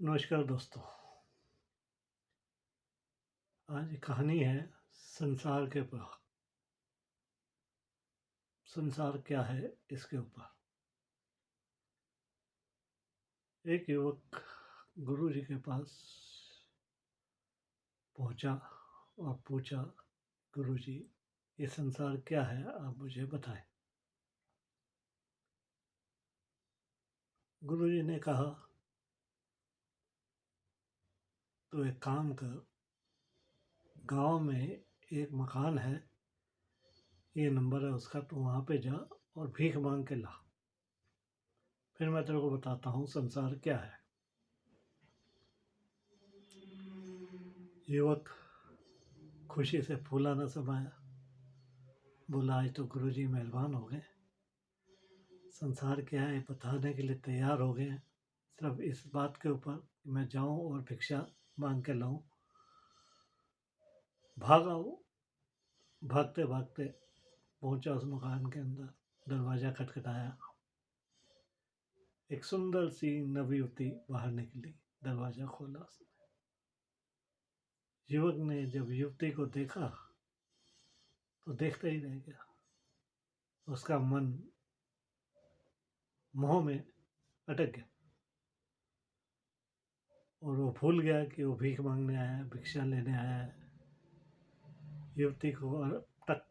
नमस्कार दोस्तों। आज की कहानी है संसार के ऊपर। संसार क्या है इसके ऊपर। एक युवक गुरु जी के पास पहुंचा और पूछा, गुरु जी ये संसार क्या है, आप मुझे बताएं। गुरु जी ने कहा, तो एक काम कर, गांव में एक मकान है, ये नंबर है उसका, तो वहाँ पे जा और भीख मांग के ला, फिर मैं तेरे को बताता हूँ संसार क्या है। युवक खुशी से फूला न समाया, बोला आज तो गुरु जी मेहरबान हो गए, संसार क्या है बताने के लिए तैयार हो गए हैं, सिर्फ इस बात के ऊपर कि मैं जाऊं और भिक्षा मांग के लाऊं। भागा वो, भागते भागते पहुंचा उस मकान के अंदर, दरवाज़ा खटखटाया। एक सुंदर सी नवयुवती बाहर निकली, दरवाज़ा खोला उसने। युवक ने जब युवती को देखा तो देखते ही रह गया। उसका मन मोह में अटक गया और वो भूल गया कि वो भीख मांगने आया है, भिक्षा लेने आया है। युवती को तक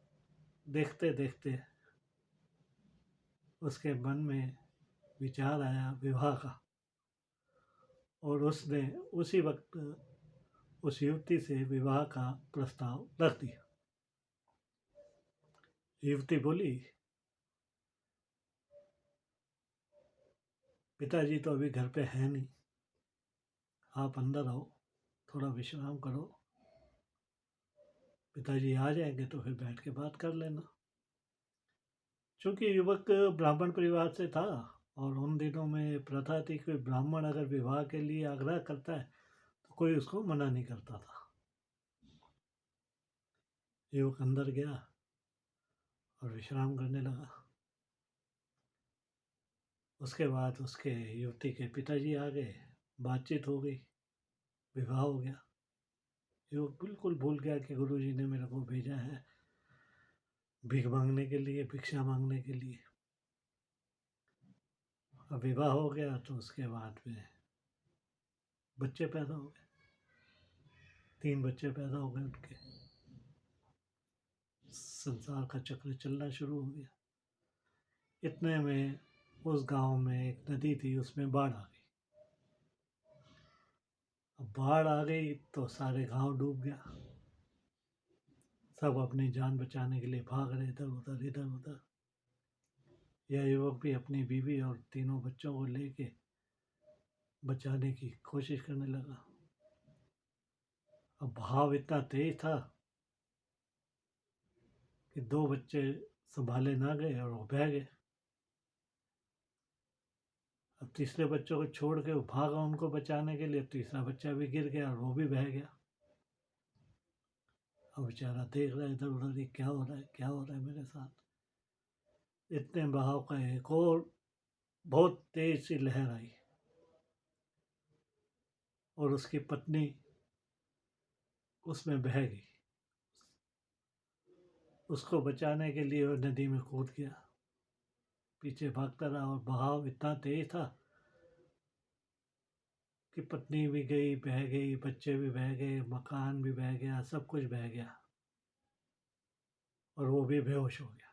देखते देखते उसके मन में विचार आया विवाह का, और उसने उसी वक्त उस युवती से विवाह का प्रस्ताव रख दिया। युवती बोली, पिताजी तो अभी घर पे है नहीं, आप अंदर आओ, थोड़ा विश्राम करो, पिताजी आ जाएंगे तो फिर बैठ के बात कर लेना। चूंकि युवक ब्राह्मण परिवार से था और उन दिनों में प्रथा थी कि ब्राह्मण अगर विवाह के लिए आग्रह करता है तो कोई उसको मना नहीं करता था। युवक अंदर गया और विश्राम करने लगा। उसके बाद उसके युवती के पिताजी आ गए, बातचीत हो गई, विवाह हो गया। युवक बिल्कुल भूल गया कि गुरुजी ने मेरे को भेजा है भीख मांगने के लिए, भिक्षा मांगने के लिए। अब विवाह हो गया तो उसके बाद में बच्चे पैदा हो गए, 3 बच्चे पैदा हो गए उनके। संसार का चक्र चलना शुरू हो गया। इतने में उस गांव में एक नदी थी, उसमें बाढ़ आ गई। अब बाढ़ आ गई तो सारे गांव डूब गया। सब अपनी जान बचाने के लिए भाग रहे इधर उधर इधर उधर। यह युवक भी अपनी बीवी और तीनों बच्चों को लेके बचाने की कोशिश करने लगा। अब बहाव इतना तेज था कि 2 बच्चे संभाले ना गए और वो बह गए। अब तीसरे बच्चों को छोड़ के वो भागा उनको बचाने के लिए, तीसरा बच्चा भी गिर गया और वो भी बह गया। अब बेचारा देख रहा है इधर उधर, ये क्या हो रहा है, क्या हो रहा है मेरे साथ। इतने बहाव का एक और बहुत तेज सी लहर आई और उसकी पत्नी उसमें बह गई। उसको बचाने के लिए वो नदी में कूद गया, पीछे भागता रहा और बहाव इतना तेज था कि पत्नी भी गई, बह गई, बच्चे भी बह गए, मकान भी बह गया, सब कुछ बह गया और वो भी बेहोश हो गया।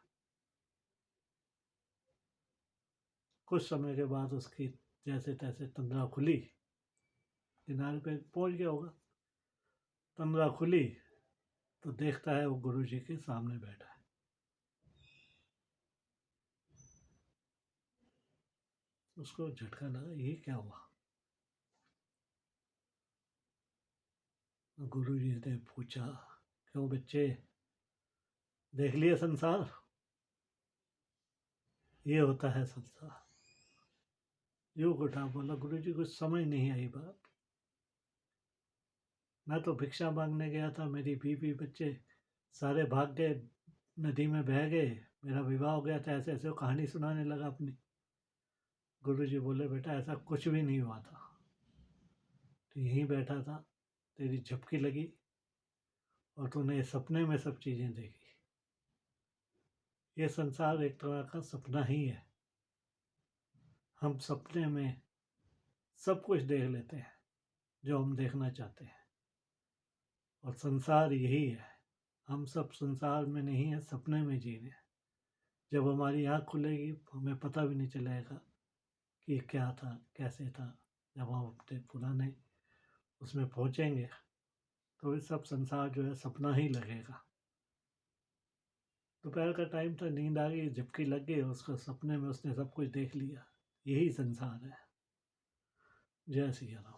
कुछ समय के बाद उसकी जैसे तैसे तंद्रा खुली, किनारे पे पहुंच गया होगा। तंद्रा खुली तो देखता है वो गुरु जी के सामने बैठा है। उसको झटका लगा, ये क्या हुआ। गुरु जी ने पूछा, क्यों बच्चे, देख लिए संसार, ये होता है संसार। युग उठा, बोला गुरु जी कुछ समझ नहीं आई बात। मैं तो भिक्षा मांगने गया था, मेरी बीवी बच्चे सारे भाग गए, नदी में बह गए, मेरा विवाह हो गया था, ऐसे ऐसे वो कहानी सुनाने लगा अपनी। गुरु जी बोले, बेटा ऐसा कुछ भी नहीं हुआ था। यहीं बैठा था, तेरी झपकी लगी और तूने सपने में सब चीज़ें देखी। ये संसार एक तरह का सपना ही है। हम सपने में सब कुछ देख लेते हैं जो हम देखना चाहते हैं, और संसार यही है। हम सब संसार में नहीं है, सपने में जी रहे हैं। जब हमारी आँख खुलेगी हमें पता भी नहीं चलेगा कि क्या था, कैसे था। जब हम अपने पुराने उसमें पहुँचेंगे तो ये सब संसार जो है सपना ही लगेगा। दोपहर का टाइम था, नींद आ गई, झपकी लग गई, उसको सपने में उसने सब कुछ देख लिया। यही संसार है। जय सिया राम।